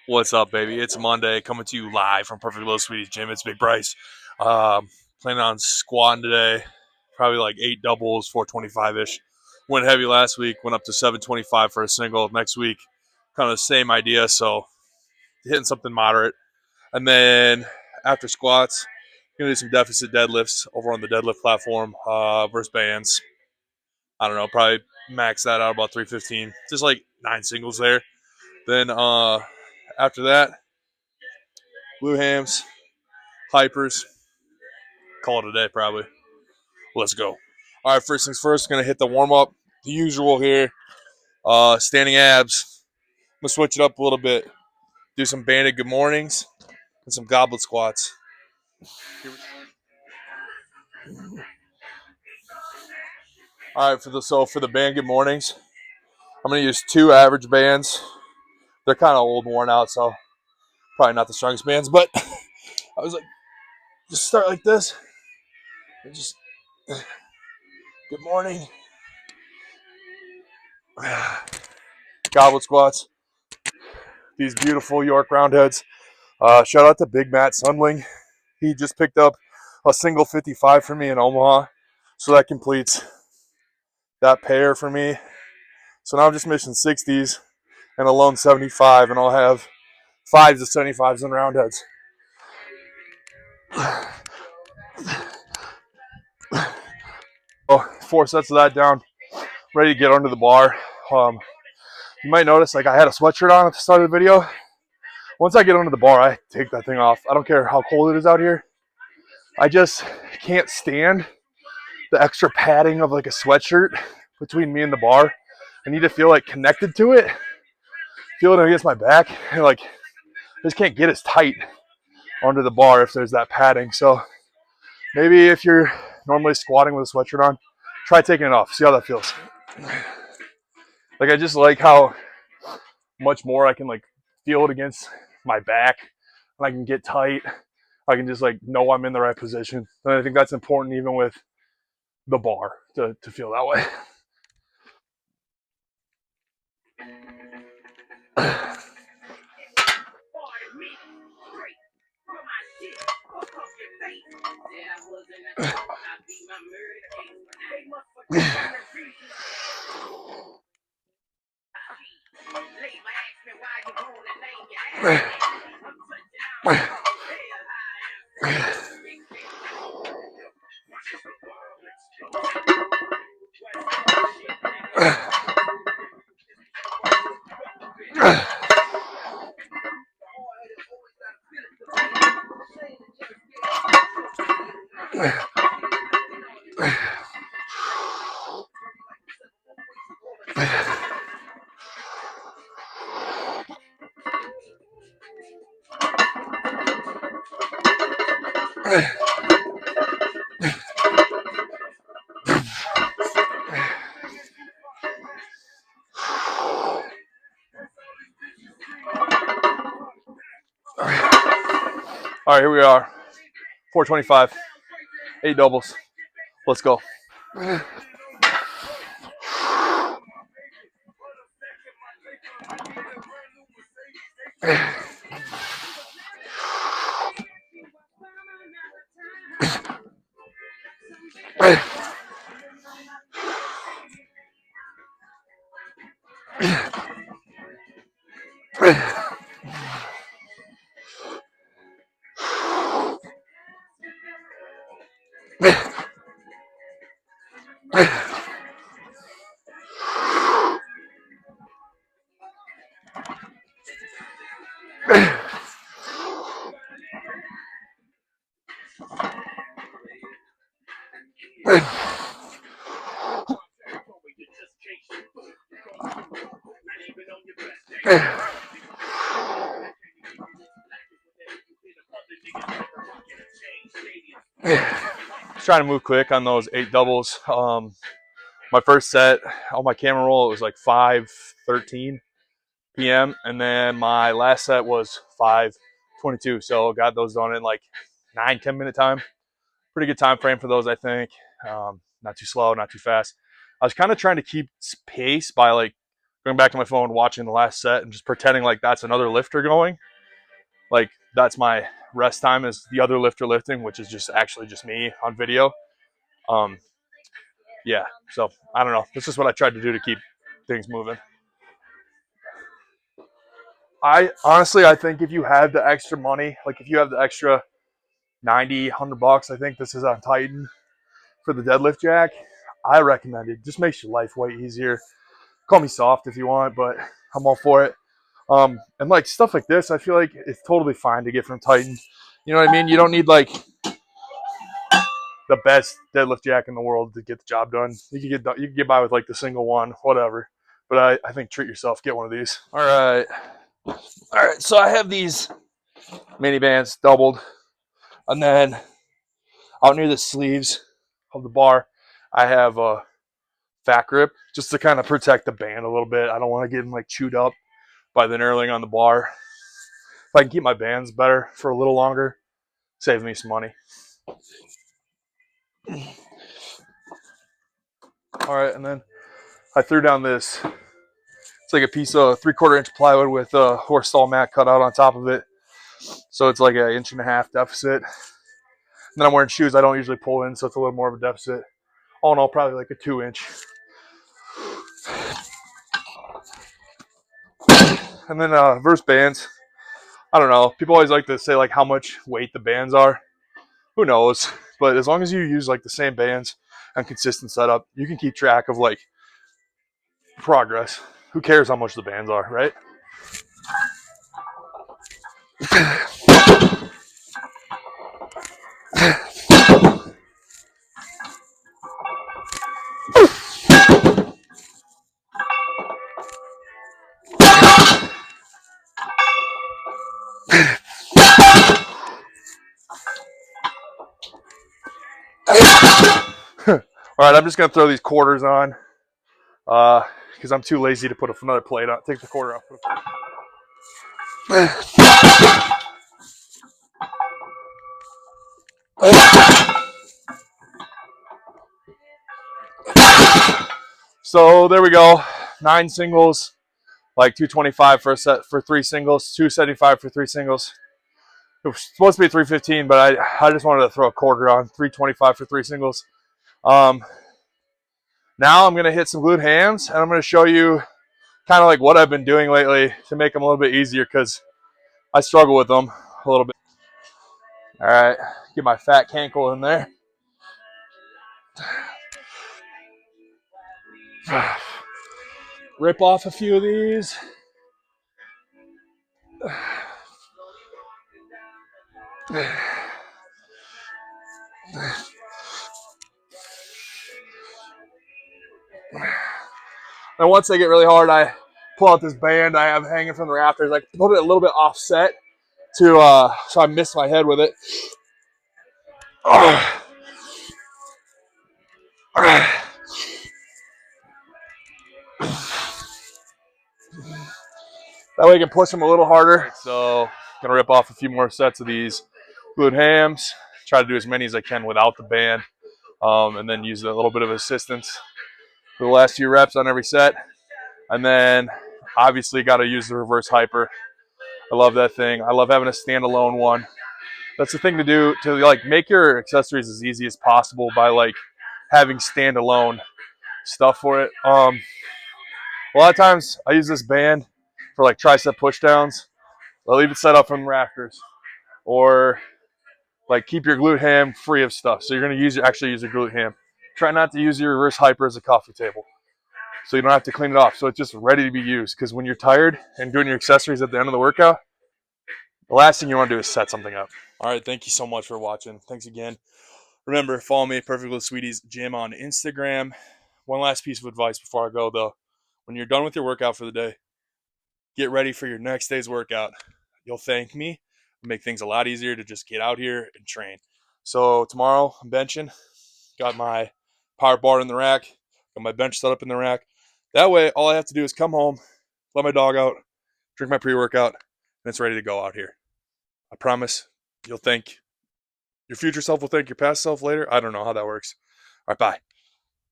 What's up, baby? It's Monday, coming to you live from Perfect Little Sweeties Gym. It's Big Bryce. Planning on squatting today, probably like 8 doubles, 425-ish. Went heavy last week, went up to 725 for a single. Next week, kind of the same idea, so hitting something moderate. And then after squats, gonna do some deficit deadlifts over on the deadlift platform versus bands. I don't know, probably max that out about 315. Just like 9 singles there. Then after that, blue hams, hypers, call it a day probably. Let's go. All right, first things first, gonna hit the warm up. The usual here, standing abs. I'm gonna switch it up a little bit. Do some banded good mornings and some goblet squats. All right, for the band good mornings, I'm gonna use 2 average bands. They're kind of old, worn out, so probably not the strongest bands. But I was like, just start like this, and just good morning, goblet squats. These beautiful York roundheads. Shout out to Big Matt Sundling. He just picked up a single 55 for me in Omaha. So that completes that pair for me. So now I'm just missing 60s and a lone 75, and I'll have 5s to 75s and roundheads. Oh, 4 sets of that down. Ready to get under the bar. You might notice like I had a sweatshirt on at the start of the video. Once I get under the bar, I take that thing off. I don't care how cold it is out here. I just can't stand the extra padding of like a sweatshirt between me and the bar. I need to feel like connected to it, feel it against my back, and like I just can't get as tight under the bar if there's that padding. So maybe if you're normally squatting with a sweatshirt on, try taking it off, see how that feels. Like I just like how much more I can like feel it against my back, and I can get tight. I can just like know I'm in the right position. And I think that's important even with the bar to feel that way. All right, here we are. 425, 8 doubles. Let's go. Just trying to move quick on those 8 doubles. My first set on my camera roll, it was like 5:13 p.m. And then my last set was 5:22. So got those done in like 9-10 minute time. Pretty good time frame for those, I think. Not too slow, not too fast. I was kind of trying to keep pace by like going back to my phone, watching the last set, and just pretending like that's another lifter going. Like that's my rest time is the other lifter lifting, which is just actually just me on video. Yeah, so I don't know. This is what I tried to do to keep things moving. I think if you have the extra money, like if you have the extra 90, $100, I think this is on Titan for the deadlift jack. I recommend it. Just makes your life way easier. Call me soft if you want, but I'm all for it. And like stuff like this, I feel like it's totally fine to get from Titan. You know what I mean? You don't need like the best deadlift jack in the world to get the job done. You can get by with like the single one, whatever. But I think treat yourself. Get one of these. All right. So I have these mini bands doubled, and then out near the sleeves of the bar, I have a fat grip just to kind of protect the band a little bit. I don't want to get them like chewed up by the knurling on the bar. If I can keep my bands better for a little longer, save me some money. All right, and then I threw down this. It's like a piece of 3/4 inch plywood with a horse stall mat cut out on top of it. So it's like an 1.5 inch deficit. And then I'm wearing shoes I don't usually pull in, so it's a little more of a deficit. All in all, probably like a 2 inch. And then verse bands. I don't know. People always like to say like how much weight the bands are. Who knows? But as long as you use like the same bands and consistent setup, you can keep track of like progress. Who cares how much the bands are, right? All right, I'm just gonna throw these quarters on because I'm too lazy to put another plate on. Take the quarter off. So there we go. 9 singles, like 225 for a set for 3 singles, 275 for 3 singles. It was supposed to be 315, but I just wanted to throw a quarter on. 325 for 3 singles. Now I'm gonna hit some glute hams, and I'm gonna show you kind of like what I've been doing lately to make them a little bit easier because I struggle with them a little bit. All right, get my fat cankle in there. Rip off a few of these. And once they get really hard, I pull out this band I have hanging from the rafters. I put it a little bit offset to so I miss my head with it. That way I can push them a little harder. So I'm gonna rip off a few more sets of these glute hams. Try to do as many as I can without the band, and then use a little bit of assistance for the last few reps on every set. And then obviously got to use the reverse hyper. I love that thing. I love having a standalone one. That's the thing to do to like make your accessories as easy as possible by like having standalone stuff for it. A lot of times I use this band for like tricep pushdowns. I'll leave it set up from rafters, or like keep your glute ham free of stuff. So you're going to actually use your glute ham. Try not to use your reverse hyper as a coffee table, so you don't have to clean it off. So it's just ready to be used. Because when you're tired and doing your accessories at the end of the workout, the last thing you want to do is set something up. All right, thank you so much for watching. Thanks again. Remember, follow me at Perfect Little Sweeties Gym on Instagram. One last piece of advice before I go, though. When you're done with your workout for the day, get ready for your next day's workout. You'll thank me. It'll make things a lot easier to just get out here and train. So tomorrow, I'm benching. Got my power bar in the rack. Got my bench set up in the rack. That way, all I have to do is come home, let my dog out, drink my pre-workout, and it's ready to go out here. I promise you'll thank your future self will thank your past self later. I don't know how that works. All right, bye.